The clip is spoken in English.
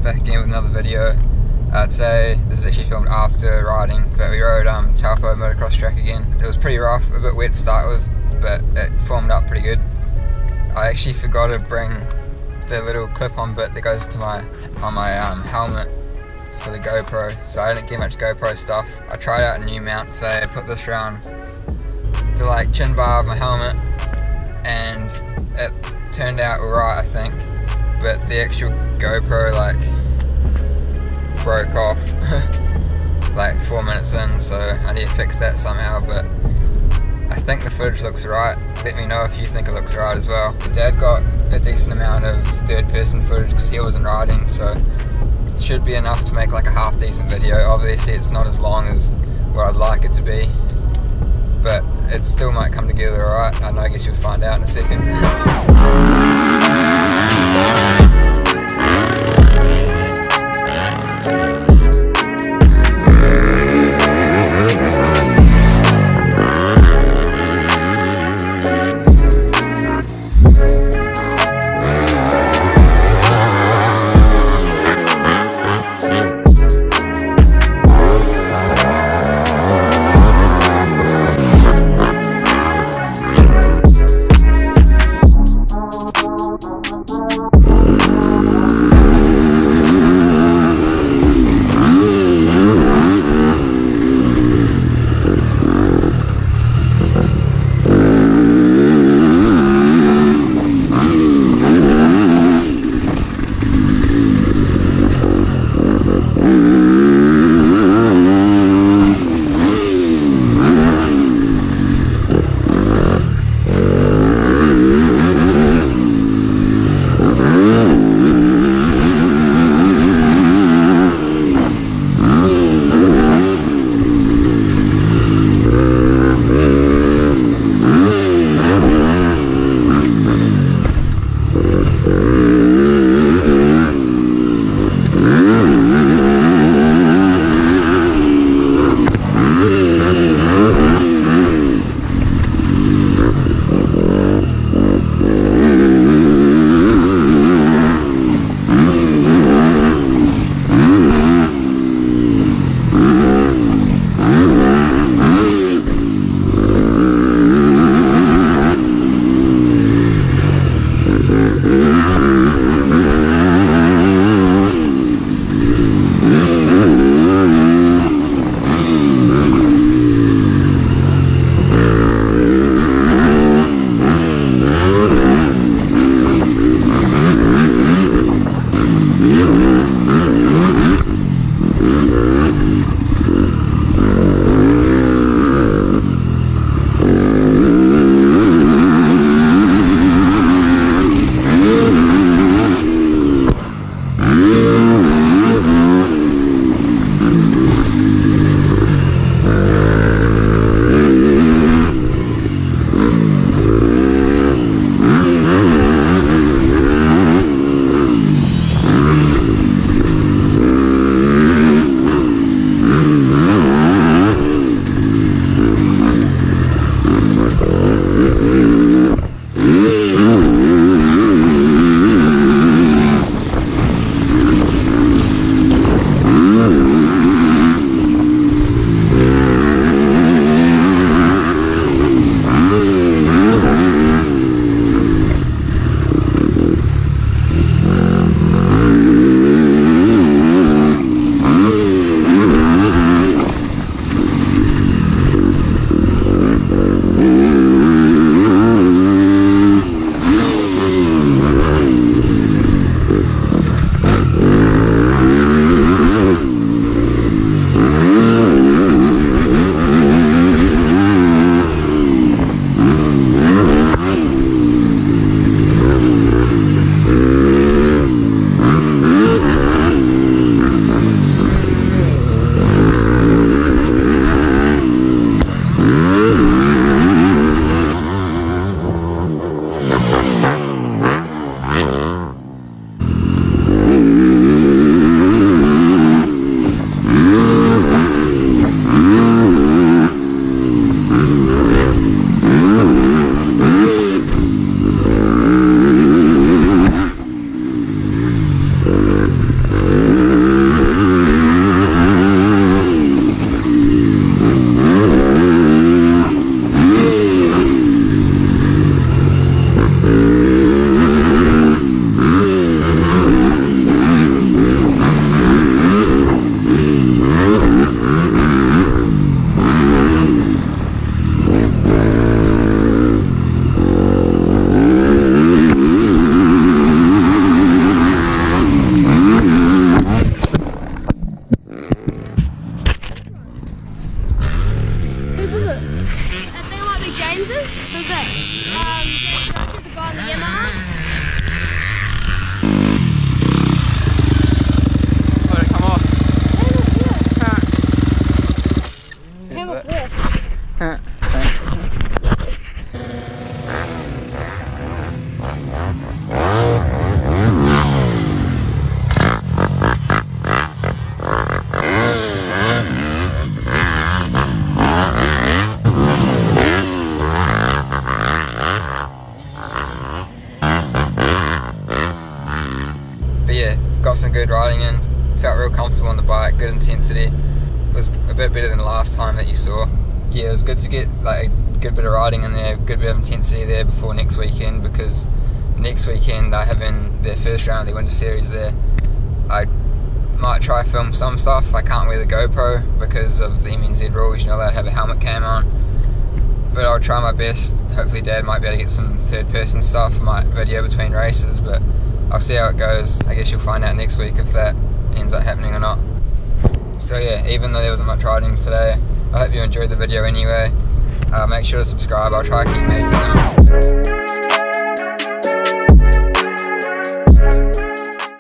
back again with another video. Today, this is actually filmed after riding, but we rode Taupo motocross track again. It was pretty rough, a bit wet to start with, but it formed up pretty good. I actually forgot to bring the little clip-on bit that goes to my helmet for the GoPro, so I didn't get much GoPro stuff. I tried out a new mount, so I put this around the chin bar of my helmet, and it turned out alright, I think. But the actual GoPro broke off 4 minutes in, so I need to fix that somehow. But I think the footage looks alright. Let me know if you think it looks alright as well. Dad got a decent amount of third-person footage because he wasn't riding, so it should be enough to make a half-decent video. Obviously it's not as long as what I'd like it to be, but it still might come together alright. I guess you'll find out in a second. riding in. Felt real comfortable on the bike, good intensity. It was a bit better than the last time that you saw. Yeah, it was good to get like a good bit of riding in there, good bit of intensity there before next weekend, because next weekend they're having their first round of the Winter Series there. I might try film some stuff. I can't wear the GoPro because of the MNZ rules, you're not allowed to have a helmet cam on. But I'll try my best. Hopefully Dad might be able to get some third person stuff, might video between races, but I'll see how it goes. I guess you'll find out next week if that ends up happening or not. So yeah, even though there wasn't much riding today, I hope you enjoyed the video anyway. Make sure to subscribe, I'll try to keep making them.